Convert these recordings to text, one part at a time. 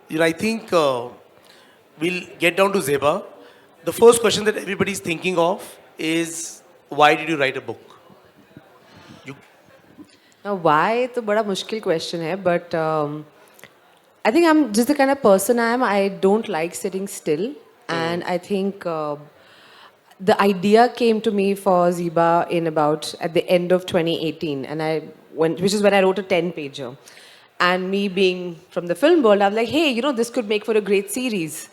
I think we'll get down to Zeba. The first question that everybody's thinking of is, why did you write a book? You, Now, why? तो बड़ा मुश्किल question है, but I think I'm just the kind of person I am. I don't like sitting still, and I think the idea came to me for Zeba in about at the end of 2018, and I went, which is when I wrote a 10-pager. And me being from the film world, I was like, hey, this could make for a great series.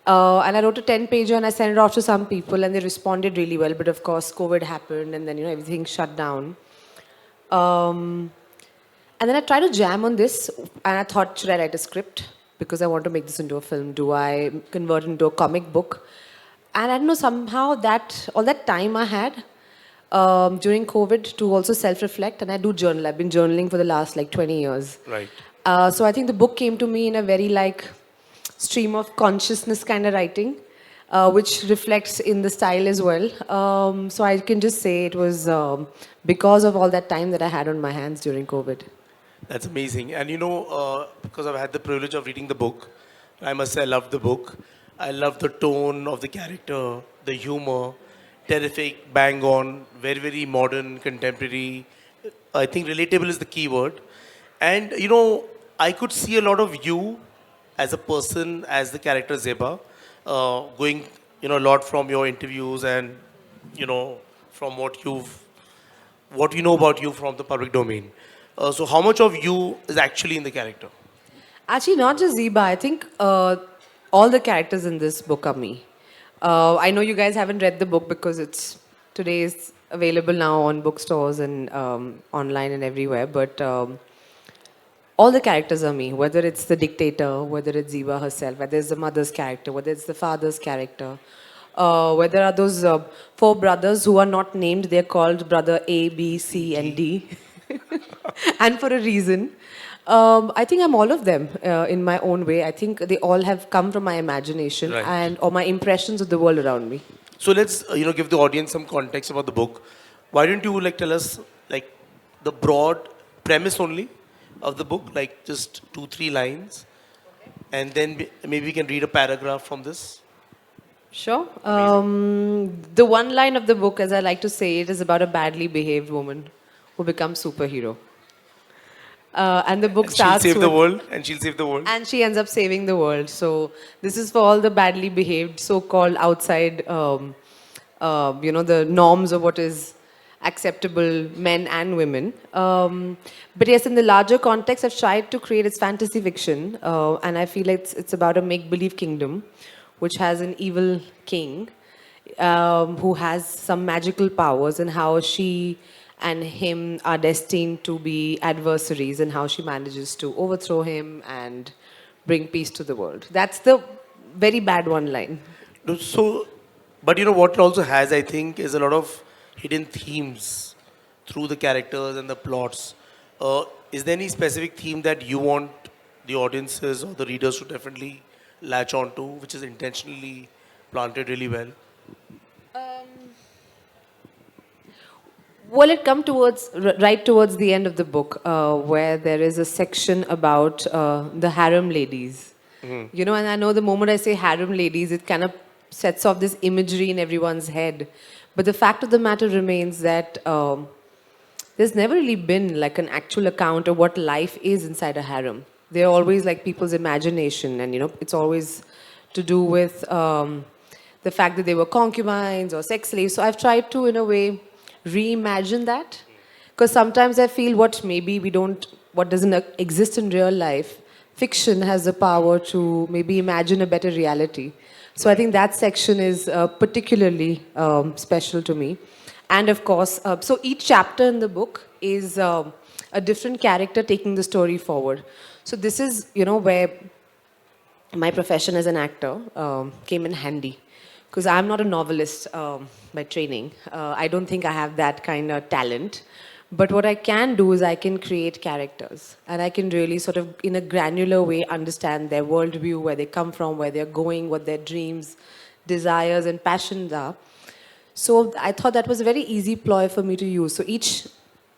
And I wrote a 10-pager and I sent it off to some people, and they responded really well. But of course, COVID happened, and then everything shut down. Um, and then I tried to jam on this, and I thought, should I write a script? Because I want to make this into a film. Do I convert it into a comic book? And I don't know, somehow that all that time I had during COVID to also self-reflect, and I do journal. I've been journaling for the last 20 years. right. So I think the book came to me in a very stream of consciousness kind of writing, which reflects in the style as well. So I can just say it was because of all that time that I had on my hands during COVID. That's amazing. And because I've had the privilege of reading the book, I must say I love the book. I love the tone of the character, the humor, terrific, bang on, very, very modern, contemporary. I think relatable is the key word. And, I could see a lot of you as a person, as the character Zeba, going, a lot from your interviews and, from what we know about you from the public domain. So how much of you is actually in the character? Actually, not just Zeba. I think all the characters in this book are me. I know you guys haven't read the book because today is available now on bookstores and online and everywhere. But all the characters are me. Whether it's the dictator, whether it's Zeba herself, whether it's the mother's character, whether it's the father's character. Whether are those four brothers who are not named, they're called brother A, B, C, and D. And for a reason. I think I'm all of them in my own way. I think they all have come from my imagination Right. and or my impressions of the world around me. So let's give the audience some context about the book. Why don't you tell us the broad premise only of the book, just 2-3 lines, and then maybe we can read a paragraph from this. Sure. The one line of the book, as I like to say, it is about a badly behaved woman who becomes superhero. And the book And she'll starts save the with, world, and she'll save the world. and she ends up saving the world. So this is for all the badly behaved, so-called outside, the norms of what is acceptable men and women. But yes, in the larger context, I've tried to create its fantasy fiction, and I feel it's about a make-believe kingdom, which has an evil king who has some magical powers, and how she and him are destined to be adversaries, and how she manages to overthrow him and bring peace to the world. That's the very bad one line. No, so, but what it also has, I think, is a lot of hidden themes through the characters and the plots. Is there any specific theme that you want the audiences or the readers to definitely latch onto, which is intentionally planted really well? Well, it come right towards the end of the book, where there is a section about the harem ladies. And I know the moment I say harem ladies, it kind of sets off this imagery in everyone's head. But the fact of the matter remains that there's never really been an actual account of what life is inside a harem. They're always people's imagination, and it's always to do with the fact that they were concubines or sex slaves. So I've tried to, in a way, reimagine that, because sometimes I feel what doesn't exist in real life, fiction has the power to maybe imagine a better reality. So I think that section is particularly special to me. And of course, so each chapter in the book is a different character taking the story forward. So this is, where my profession as an actor came in handy. Because I'm not a novelist by training. I don't think I have that kind of talent. But what I can do is I can create characters. And I can really sort of, in a granular way, understand their worldview, where they come from, where they're going, what their dreams, desires, and passions are. So I thought that was a very easy ploy for me to use. So each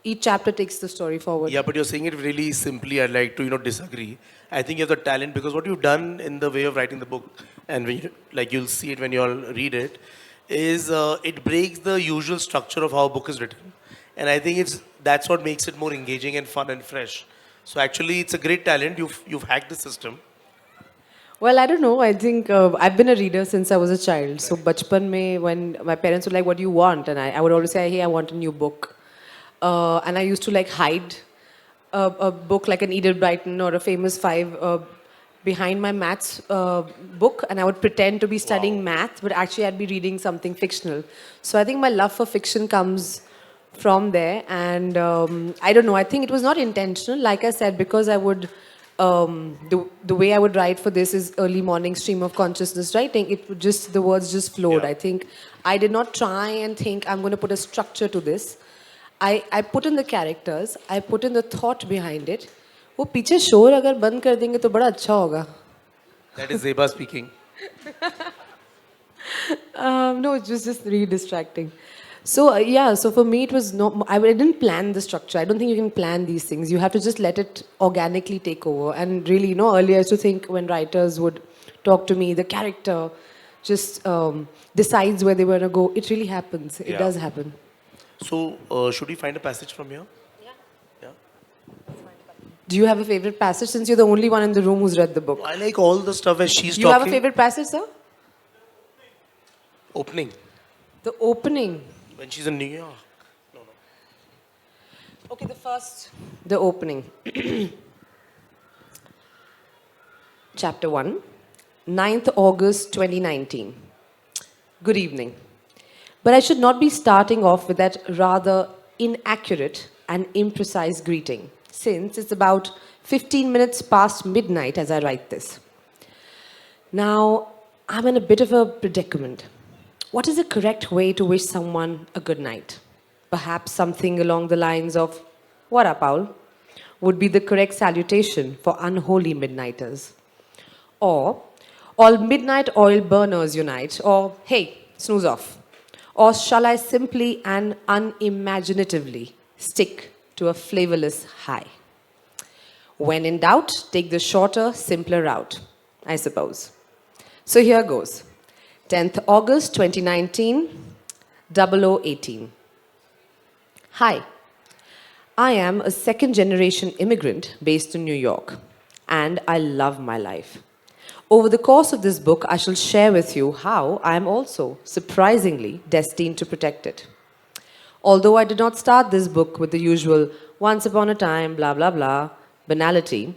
Each chapter takes the story forward. Yeah, but you're saying it really simply. I'd like to, disagree. I think you have the talent because what you've done in the way of writing the book, and when you'll see it when you all read it, is it breaks the usual structure of how a book is written, and I think that's what makes it more engaging and fun and fresh. So actually, it's a great talent. You've hacked the system. Well, I don't know. I think I've been a reader since I was a child. So, bachpan mein, when my parents were like, "What do you want?" and I would always say, "Hey, I want a new book." And I used to like hide a book like an Edith Brighton or a Famous Five behind my maths book, and I would pretend to be studying math, but actually I'd be reading something fictional. So I think my love for fiction comes from there, and I don't know. I think it was not intentional, like I said, because I would. The way I would write for this is early morning stream of consciousness writing. It would just the words just flowed. Yeah. I think I did not try and think I'm going to put a structure to this. I put in the characters. I put in the thought behind it. वो पीछे शोर अगर बंद कर देंगे तो बड़ा अच्छा होगा. That is Zeba speaking. No, it was just really distracting. So yeah, so for me it was no. I didn't plan the structure. I don't think you can plan these things. You have to just let it organically take over. And really, earlier I used to think when writers would talk to me, the character just decides where they want to go. It really happens. It Yeah. does happen. So should we find a passage from here? Yeah. Do you have a favorite passage? Since you're the only one in the room who's read the book. I like all the stuff where she's You talking. have a favorite passage, sir? Opening. The opening. When she's in New York. Okay, the opening. Chapter 1, 9th August 2019. Good evening. But I should not be starting off with that rather inaccurate and imprecise greeting, since it's about 15 minutes past midnight as I write this. Now, I'm in a bit of a predicament. What is the correct way to wish someone a good night? Perhaps something along the lines of, "What up, Paul?" would be the correct salutation for unholy midnighters. Or, "All midnight oil burners unite," or "Hey, snooze off." Or shall I simply and unimaginatively stick to a flavorless high? When in doubt, take the shorter, simpler route, I suppose. So here goes. 10th August 2019, 0018. Hi, I am a second generation immigrant based in New York, and I love my life. Over the course of this book, I shall share with you how I am also surprisingly destined to protect it. Although I did not start this book with the usual once upon a time, blah, blah, blah, banality,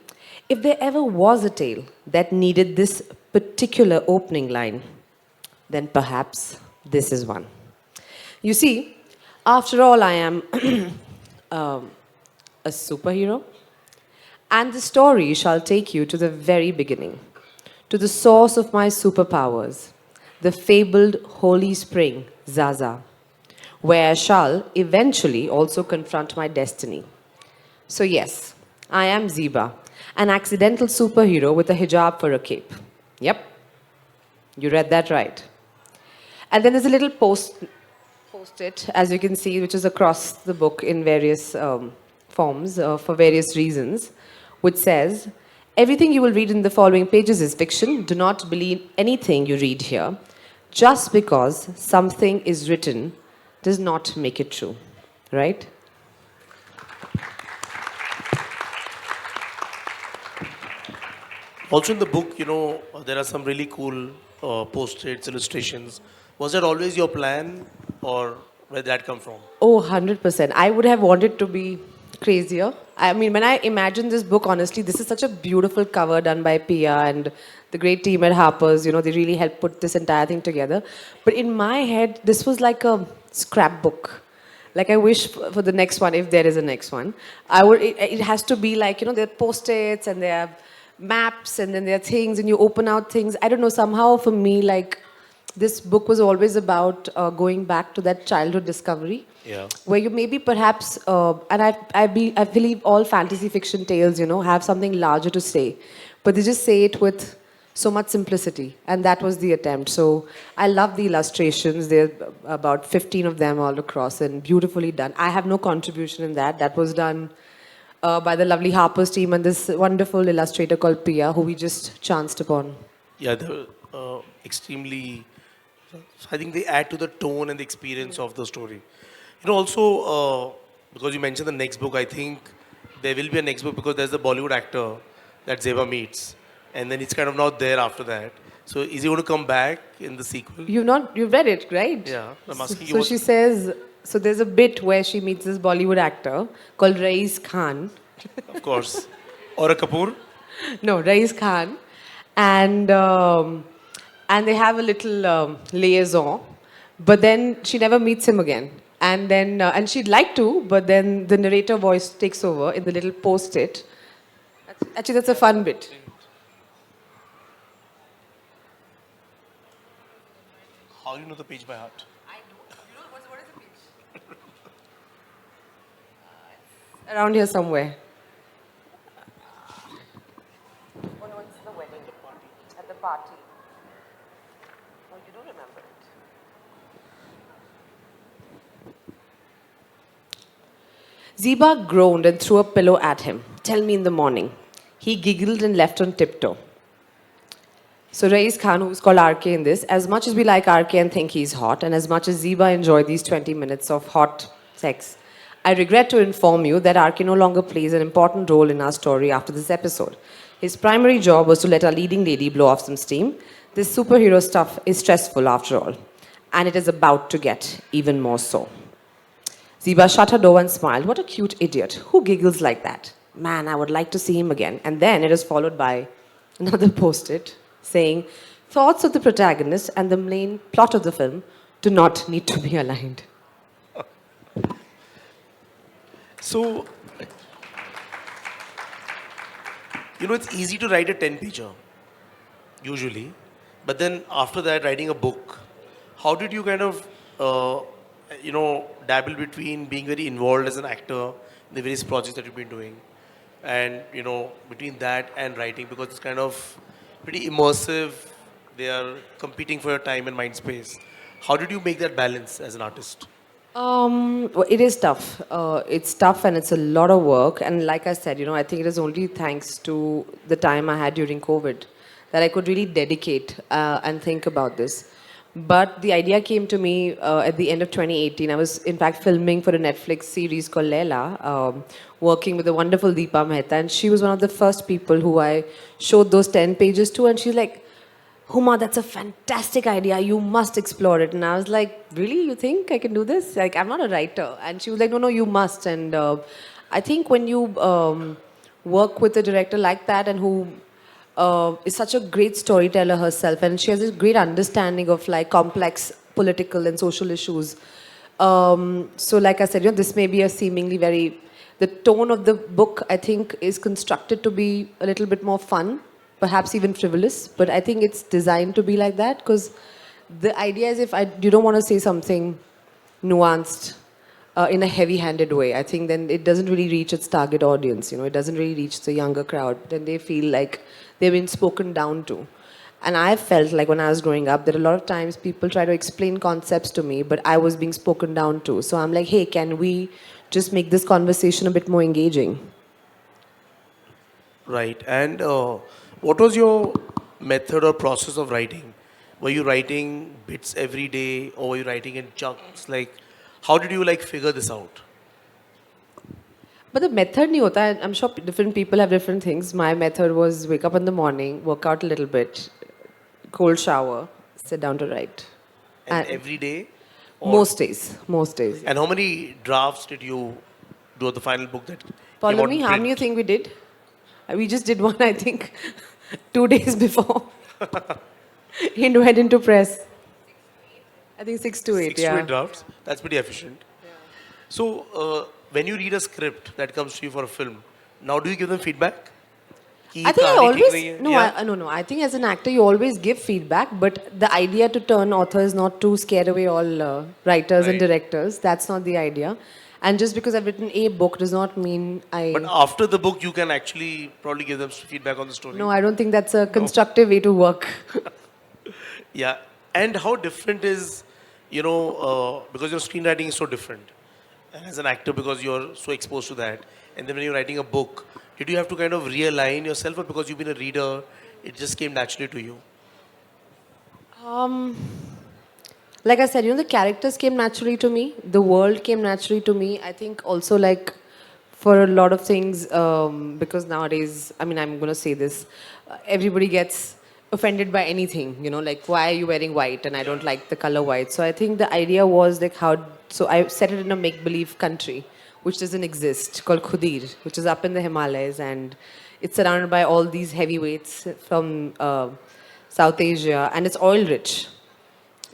if there ever was a tale that needed this particular opening line, then perhaps this is one. You see, after all, I am a superhero, and the story shall take you to the very beginning, to the source of my superpowers, the fabled holy spring, Zaza, where I shall eventually also confront my destiny. So yes, I am Zeba, an accidental superhero with a hijab for a cape. Yep, you read that right. And then there's a little post-it, as you can see, which is across the book in various forms for various reasons, which says, "Everything you will read in the following pages is fiction. Do not believe anything you read here. Just because something is written does not make it true." Right? Also in the book, there are some really cool post-its, illustrations. Was that always your plan, or where did that come from? Oh, 100%. I would have wanted to be crazier. I mean, when I imagine this book, honestly, this is such a beautiful cover done by Pia and the great team at Harper's. They really helped put this entire thing together. But in my head, this was like a scrapbook. Like I wish for the next one, if there is a next one, it has to be like, there are post-its and there are maps and then there are things and you open out things. I don't know, somehow for me, like, this book was always about going back to that childhood discovery, where you maybe perhaps, and I believe all fantasy fiction tales, have something larger to say, but they just say it with so much simplicity, and that was the attempt. So I love the illustrations. There are about 15 of them all across, and beautifully done. I have no contribution in that. That was done by the lovely Harper's team and this wonderful illustrator called Pia, who we just chanced upon. Yeah, they're extremely. I think they add to the tone and the experience of the story. Also, because you mentioned the next book, I think there will be a next book because there's the Bollywood actor that Zeba meets, and then it's kind of not there after that. So, is he going to come back in the sequel? You've read it, right? Yeah, I'm asking you. So she says, so there's a bit where she meets this Bollywood actor called Rais Khan. Of course. Or a Kapoor? No, Rais Khan. And they have a little liaison, but then she never meets him again. And then, and she'd like to, but then the narrator voice takes over in the little post-it. Actually, that's a fun bit. How do you know the page by heart? I don't. You know, what is the page? Around here somewhere. Oh no, it's the wedding. At the party. Oh, you don't remember it. Zeba groaned and threw a pillow at him. Tell me in the morning. He giggled and left on tiptoe. So Rais Khan, who's called RK in this, as much as we like RK and think he's hot, and as much as Zeba enjoyed these 20 minutes of hot sex, I regret to inform you that RK no longer plays an important role in our story after this episode. His primary job was to let our leading lady blow off some steam. This superhero stuff is stressful after all, and it is about to get even more so. Zeba shut her door and smiled. What a cute idiot. Who giggles like that? Man, I would like to see him again. And then it is followed by another post-it saying, thoughts of the protagonist and the main plot of the film do not need to be aligned. So, it's easy to write a 10-pager, usually. But then after that, writing a book, how did you kind of, dabble between being very involved as an actor in the various projects that you've been doing and, between that and writing because it's kind of pretty immersive. They are competing for your time and mind space. How did you make that balance as an artist? Well, it is tough. It's tough and it's a lot of work. And like I said, I think it is only thanks to the time I had during COVID that I could really dedicate and think about this. But the idea came to me at the end of 2018. I was, in fact, filming for a Netflix series called Leila, working with the wonderful Deepa Mehta. And she was one of the first people who I showed those 10 pages to. And she's like, Huma, that's a fantastic idea. You must explore it. And I was like, really? You think I can do this? Like, I'm not a writer. And she was like, no, you must. And I think when you work with a director like that and who is such a great storyteller herself, and she has this great understanding of like complex political and social issues. So like I said, this may be a seemingly very, the tone of the book I think is constructed to be a little bit more fun, perhaps even frivolous, but I think it's designed to be like that because the idea is if you don't want to say something nuanced in a heavy-handed way, I think then it doesn't really reach its target audience, it doesn't really reach the younger crowd. Then they feel like they've been spoken down to. And I felt like when I was growing up that a lot of times people try to explain concepts to me, but I was being spoken down to. So I'm like, hey, can we just make this conversation a bit more engaging? Right. And what was your method or process of writing? Were you writing bits every day or were you writing in chunks? Like, how did you figure this out? But the method nahi hota hai. I'm sure different people have different things. My method was wake up in the morning, work out a little bit, cold shower, sit down to write. And every day? Most days. And how many drafts did you do of the final book that Follow me, how many you think we did? We just did one, I think, 2 days before. It went into press. I think 6 to 8, 6 to 8 drafts. That's pretty efficient. Yeah. So, when you read a script that comes to you for a film, now do you give them feedback? I think I always, no, I think as an actor you always give feedback, but the idea to turn author is not to scare away all writers and directors. That's not the idea. And just because I've written a book does not mean But after the book, you can actually probably give them feedback on the story. No, I don't think that's a constructive way to work. Yeah. And how different is, because your screenwriting is so different. And as an actor, because you're so exposed to that. And then when you're writing a book, did you have to kind of realign yourself, or because you've been a reader, it just came naturally to you? Like I said, the characters came naturally to me. The world came naturally to me. I think also like for a lot of things, because nowadays, I mean, I'm going to say this, everybody gets offended by anything, like why are you wearing white and I don't like the color white. So I think the idea was like so I set it in a make-believe country, which doesn't exist, called Khudir, which is up in the Himalayas, and it's surrounded by all these heavyweights from South Asia, and it's oil rich.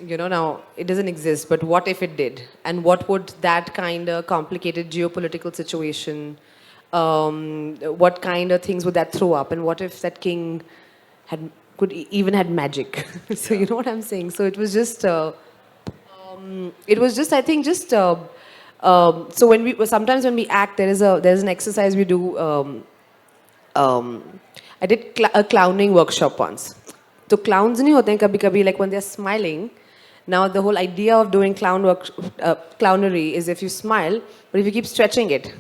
Now it doesn't exist, but what if it did? And what would that kind of complicated geopolitical situation, what kind of things would that throw up? And what if that king even had magic? So you know what I'm saying? So it was just, I think, just, so sometimes when we act, there's an exercise we do. I did a clowning workshop once. So clowns नहीं होते हैं कभी-कभी, like when they're smiling. Now the whole idea of doing clownery is if you smile, but if you keep stretching it,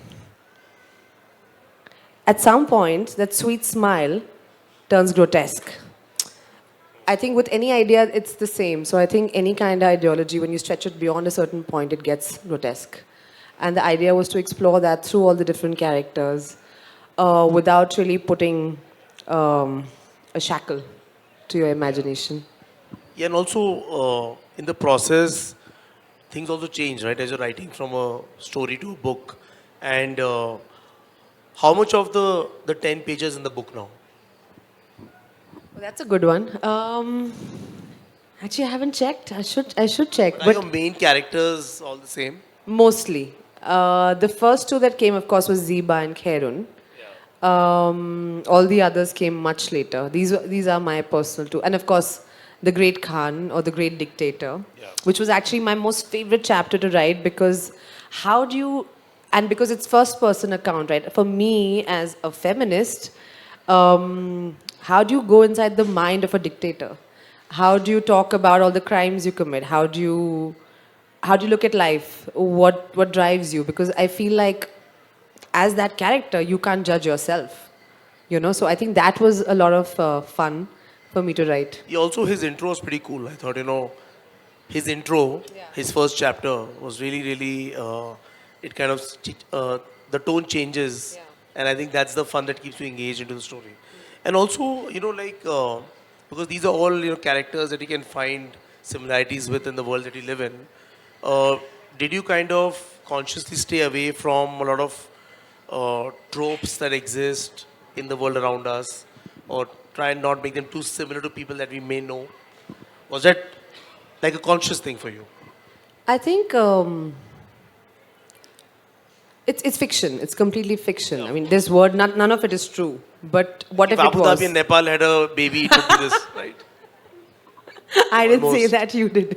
at some point that sweet smile turns grotesque. I think with any idea it's the same. So I think any kind of ideology, when you stretch it beyond a certain point, it gets grotesque. And the idea was to explore that through all the different characters, without really putting a shackle to your imagination. Yeah, and also in the process, things also change, right? As you're writing from a story to a book. And how much of the 10 pages in the book now? Well, that's a good one. Actually, I haven't checked. I should check. But are your main characters all the same? Mostly. The first two that came, of course, was Zeba and Khairun. All the others came much later. These are my personal two. And of course, the Great Khan, or the Great Dictator, which was actually my most favorite chapter to write, because because it's first person account, right? For me as a feminist, how do you go inside the mind of a dictator? How do you talk about all the crimes you commit? How do you look at life? What drives you? Because I feel like as that character, you can't judge yourself. So I think that was a lot of fun for me to write. Yeah, also his intro was pretty cool. I thought, his intro, his first chapter was really, really, it kind of, the tone changes. Yeah. And I think that's the fun that keeps you engaged into the story. And also, because these are all, characters that you can find similarities with in the world that you live in. Did you kind of consciously stay away from a lot of tropes that exist in the world around us, or try and not make them too similar to people that we may know? Was that like a conscious thing for you? I think it's fiction. It's completely fiction. I mean, this word, none of it is true. But what if it Abu was? Dhabi and Nepal had a baby, it would be this, right? I didn't say that, you did.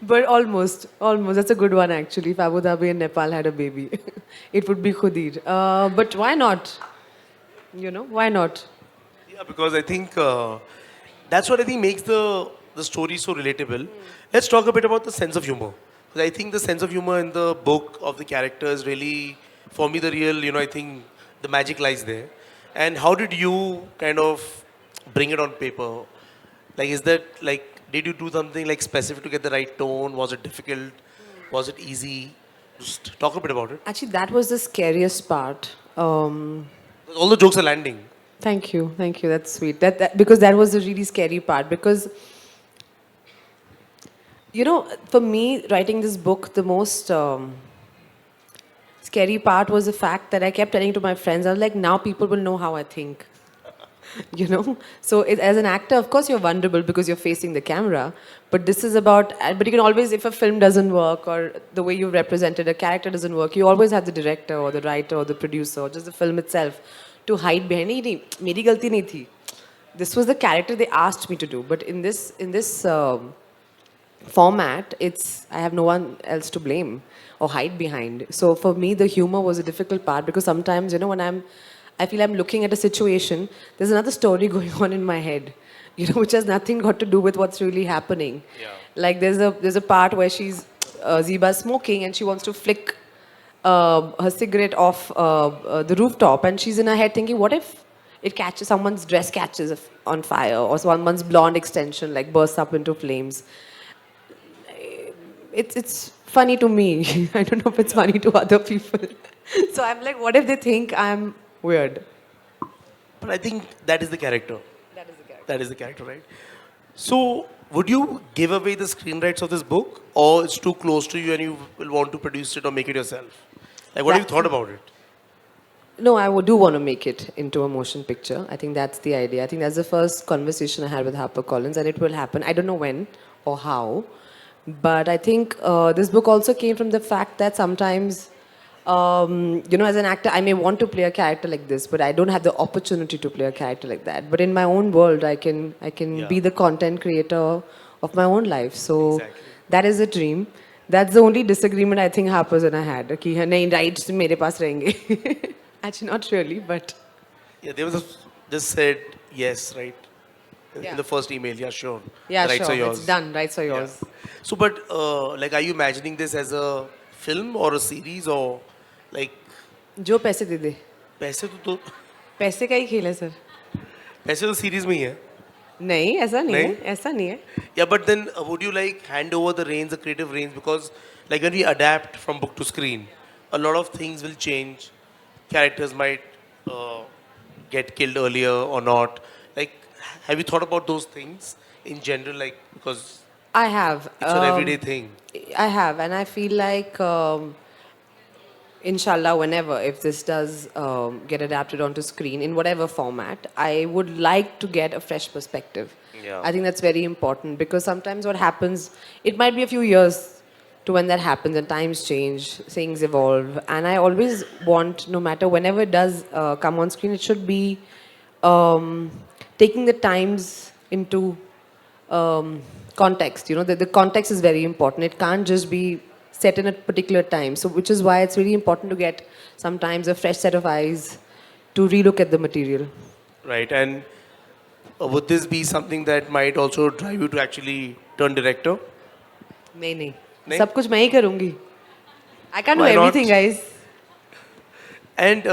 But almost. That's a good one, actually. If Abu Dhabi and Nepal had a baby, it would be Khudir. But why not? Why not? Yeah, because I think that's what I think makes the story so relatable. Let's talk a bit about the sense of humor. Because I think the sense of humor in the book of the characters really, for me, the real, I think the magic lies there. And how did you kind of bring it on paper? Like, is that like, did you do something like specific to get the right tone? Was it difficult? Was it easy? Just talk a bit about it. Actually, that was the scariest part. All the jokes are landing. Thank you. That's sweet. Because that was the really scary part. Because, for me, writing this book, the most scary part was the fact that I kept telling to my friends, I was like, now people will know how I think. So as an actor, of course, you're vulnerable because you're facing the camera. But this is but you can always, if a film doesn't work, or the way you've represented a character doesn't work, you always have the director or the writer or the producer or just the film itself to hide behind. Meri galti nahi thi. This was the character they asked me to do. But in this format, I have no one else to blame or hide behind. So for me, the humor was a difficult part because sometimes, when I feel I'm looking at a situation, there's another story going on in my head, which has nothing got to do with what's really happening. Yeah. Like there's a part where Zeba smoking and she wants to flick her cigarette off the rooftop, and she's in her head thinking, what if someone's dress catches on fire, or someone's blonde extension like bursts up into flames. It's funny to me. I don't know if it's funny to other people. So I'm like, what if they think I'm weird? But I think that is the character. That is the character. That is the character, right? So, would you give away the screen rights of this book, or it's too close to you and you will want to produce it or make it yourself? Like, what have you thought about it? No, do want to make it into a motion picture. I think that's the idea. I think that's the first conversation I had with HarperCollins, and it will happen. I don't know when or how, but I think this book also came from the fact that sometimes, as an actor, I may want to play a character like this, but I don't have the opportunity to play a character like that. But in my own world, I can Yeah. be the content creator of my own life. So Exactly. that is a dream. That's the only disagreement I think Harper's and I had. कि हाँ, नहीं rights मेरे पास रहेंगे. Actually, not really, but Yeah, they just said yes, right? Yeah. In the first email, yeah, sure. yeah, The rights sure, are yours. it's done. Rights are Yeah. yours. So, but like, are you imagining this as a film or a series, or like जो पैसे दे दे. पैसे का ही खेल है sir. पैसे तो series में ही है. नहीं, ऐसा नहीं है. नहीं? ऐसा नहीं है. Yeah, but then would you like hand over the reins, the creative reins, because like when we adapt from book to screen, a lot of things will change. Characters might uh, get killed earlier or not. Like, have you thought about those things in general? Like, because I have. it's an everyday thing. I have, and I feel like, inshallah, whenever, if this does get adapted onto screen in whatever format, I would like to get a fresh perspective. Yeah. I think that's very important because sometimes what happens, it might be a few years to when that happens and times change, things evolve. And I always want, no matter whenever it does come on screen, it should be taking the times into context. The context is very important. It can't just be set in a particular time. So, which is why it's really important to get sometimes a fresh set of eyes to relook at the material. Right. And would this be something that might also drive you to actually turn director? नहीं नहीं नहीं? सब कुछ मैं ही करूँगी. I can't do Why not? everything, guys. And,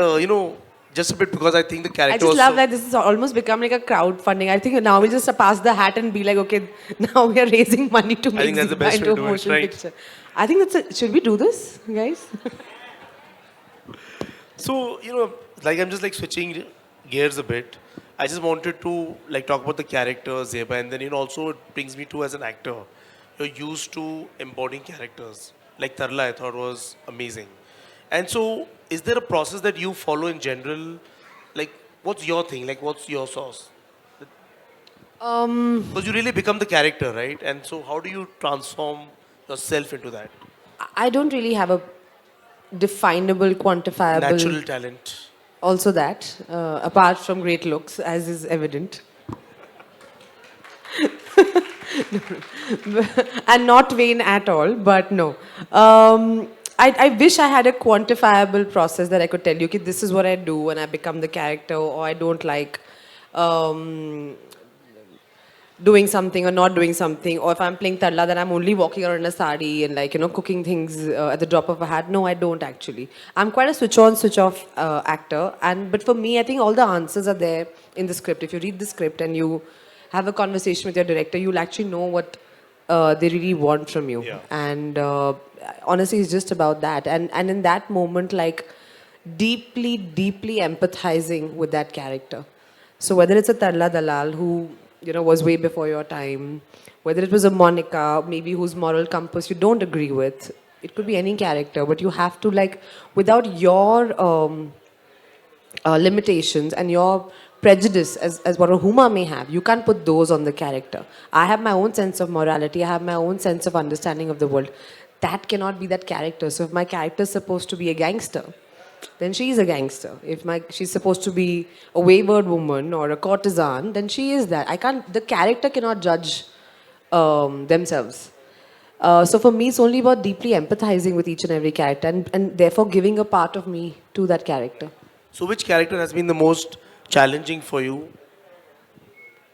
just a bit because I think the I character just also... love that this has almost become like a crowdfunding. I think now we'll just pass the hat and be like, okay, now we are raising money to make think that's the Zeba best way into a to do it, motion right? picture. I think should we do this, guys? So, like I'm just like switching gears a bit. I just wanted to like talk about the character Zeba, and then also it brings me to as an actor. You're used to embodying characters. Like Tarla, I thought was amazing. And so, is there a process that you follow in general? Like, what's your thing? Like, what's your sauce? Because you really become the character, right? And so, how do you transform yourself into that? I don't really have a definable, quantifiable. Natural talent. Also that, apart from great looks, as is evident. And not vain at all, but no. I wish I had a quantifiable process that I could tell you, okay, this is what I do when I become the character, or I don't like doing something or not doing something, or if I'm playing Tarla, then I'm only walking around in a sari and cooking things at the drop of a hat. No, I don't actually. I'm quite a switch on, switch off actor, but for me, I think all the answers are there in the script. If you read the script and you have a conversation with your director, you'll actually know what they really want from you. Yeah. And honestly, it's just about that. And in that moment, deeply, deeply empathizing with that character. So whether it's a Tarla Dalal who was way before your time, whether it was a Monica, maybe whose moral compass you don't agree with, it could be any character, but you have to without your limitations and your prejudice as what a Huma may have, you can't put those on the character. I have my own sense of morality, I have my own sense of understanding of the world. That cannot be that character. So if my character is supposed to be a gangster, then she is a gangster. If she's supposed to be a wayward woman or a courtesan, then she is that. The character cannot judge themselves. So for me, it's only about deeply empathizing with each and every character and therefore giving a part of me to that character. So which character has been the most challenging for you,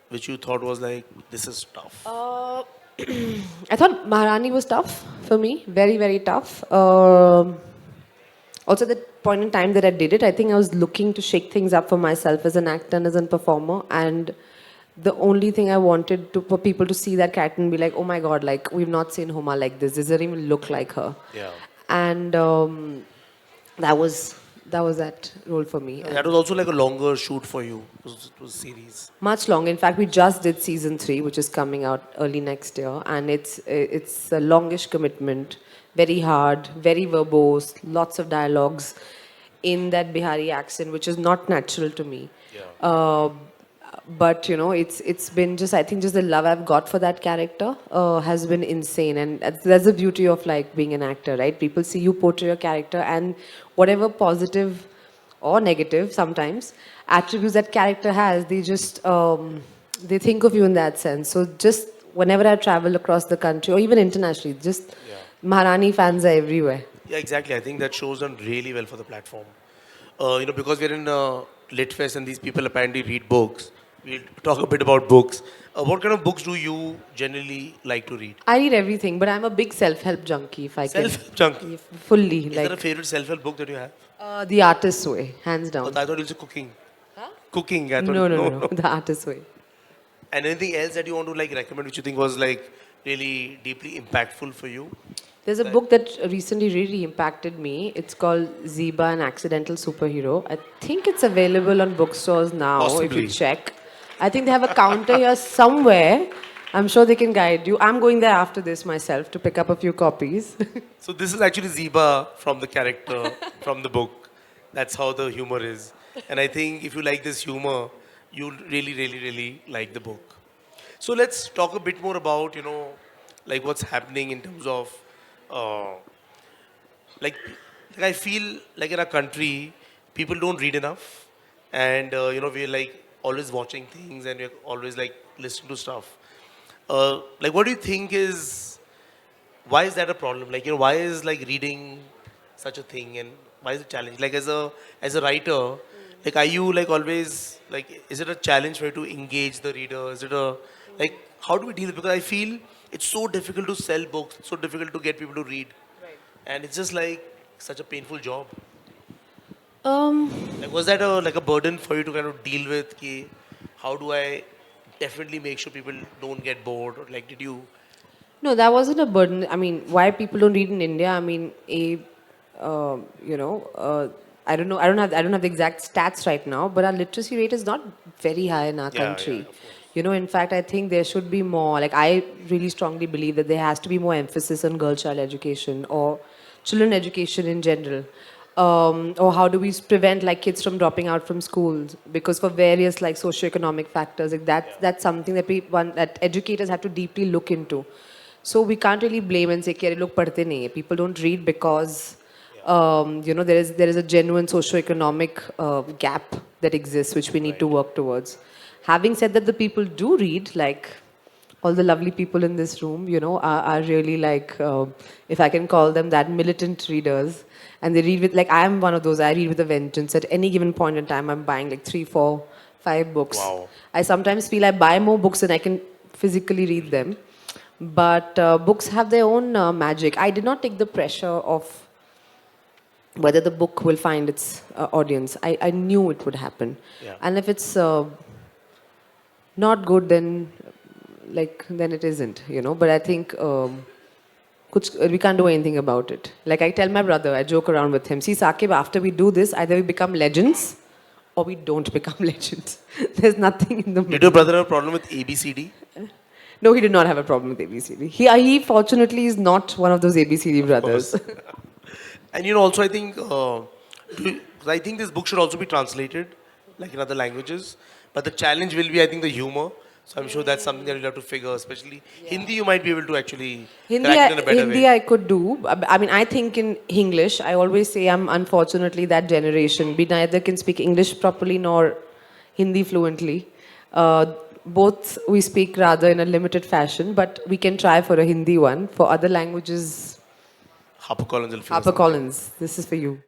which you thought was like, this is tough? I thought Maharani was tough for me, very, very tough. Also, the point in time that I did it, I think I was looking to shake things up for myself as an actor and as a performer. And the only thing I wanted for people to see that character and be like, oh my God, like, we've not seen Huma like this. This doesn't even look like her. Yeah. And that was that role for me. And that was also like a longer shoot for you. It was a series. Much longer. In fact, we just did season 3, which is coming out early next year, and it's a longish commitment, very hard, very verbose, lots of dialogues in that Bihari accent, which is not natural to me. Yeah. But you know, it's been just, I think just the love I've got for that character has been insane, and that's the beauty of like being an actor, right? People see you portray your character, and whatever positive or negative sometimes attributes that character has, they just they think of you in that sense. So just whenever I travel across the country or even internationally, just Maharani fans are everywhere. Yeah, exactly. I think that shows done really well for the platform. Because we're in Lit Fest and these people apparently read books, we'll talk a bit about books. What kind of books do you generally like to read? I read everything, but I'm a big self-help junkie, if I can. Self-help junkie? Fully. Is like, there a favorite self-help book that you have? The Artist's Way, hands down. Oh, I thought it was cooking. Huh? Cooking. I thought, No. The Artist's Way. And anything else that you want to like recommend, which you think was like really deeply impactful for you? There's a book that recently really impacted me. It's called Zeba, an Accidental Superhero. I think it's available on bookstores now, if Possibly. you check. I think they have a counter here somewhere. I'm sure they can guide you. I'm going there after this myself to pick up a few copies. So this is actually Zeba from the character, from the book. That's how the humor is. And I think if you like this humor, you'll really, really, really like the book. So let's talk a bit more about, like what's happening in terms of, like I feel like in our country, people don't read enough. And, we're like always watching things and we're always like listening to stuff. Like, what do you think why is that a problem? Like, why is like reading such a thing and why is it a challenge? Like, as a writer, like, are you like always, like, is it a challenge for you to engage the reader? Is it like, how do we deal with it? Because I feel it's so difficult to sell books, so difficult to get people to read. Right. And it's just like such a painful job. Um, Like, was that like a burden for you to kind of deal with? Ki, how do I definitely make sure people don't get bored? Or like, did you? no, that wasn't a burden. I mean, why people don't read in India? I mean, I don't know. I don't have the exact stats right now, but our literacy rate is not very high in our country. of course. In fact, I think there should be more. Like, I really strongly believe that there has to be more emphasis on girl-child education or children education in general. Or how do we prevent like kids from dropping out from schools because for various like socioeconomic factors, like that's something that educators have to deeply look into. So we can't really blame and say कि अरे लोग पढ़ते नहीं हैं. People don't read because there is a genuine socioeconomic gap that exists which we need to work towards. Having said that, the people do read, like all the lovely people in this room, are really like, if I can call them that, militant readers. And they read with, like, I am one of those, I read with a vengeance. At any given point in time, I'm buying like 3, 4, 5 books. Wow. I sometimes feel I buy more books than I can physically read them. But books have their own magic. I did not take the pressure of whether the book will find its audience. I knew it would happen. Yeah. And if it's not good, then it isn't, But I think we can't do anything about it. Like I tell my brother, I joke around with him. See, Saqib, after we do this, either we become legends or we don't become legends. There's nothing in the middle. Did your brother have a problem with ABCD? No, he did not have a problem with ABCD. He fortunately is not one of those ABCD brothers. And also I think I think this book should also be translated like in other languages. But the challenge will be, I think, the humor. So I'm sure that's something that you'll have to figure, especially Hindi. You might be able to actually crack it in a better Hindi way. I could do. I mean, I think in English, I always say I'm unfortunately that generation. We neither can speak English properly nor Hindi fluently. both we speak rather in a limited fashion, but we can try for a Hindi one. For other languages, HarperCollins will figure HarperCollins, this is for you.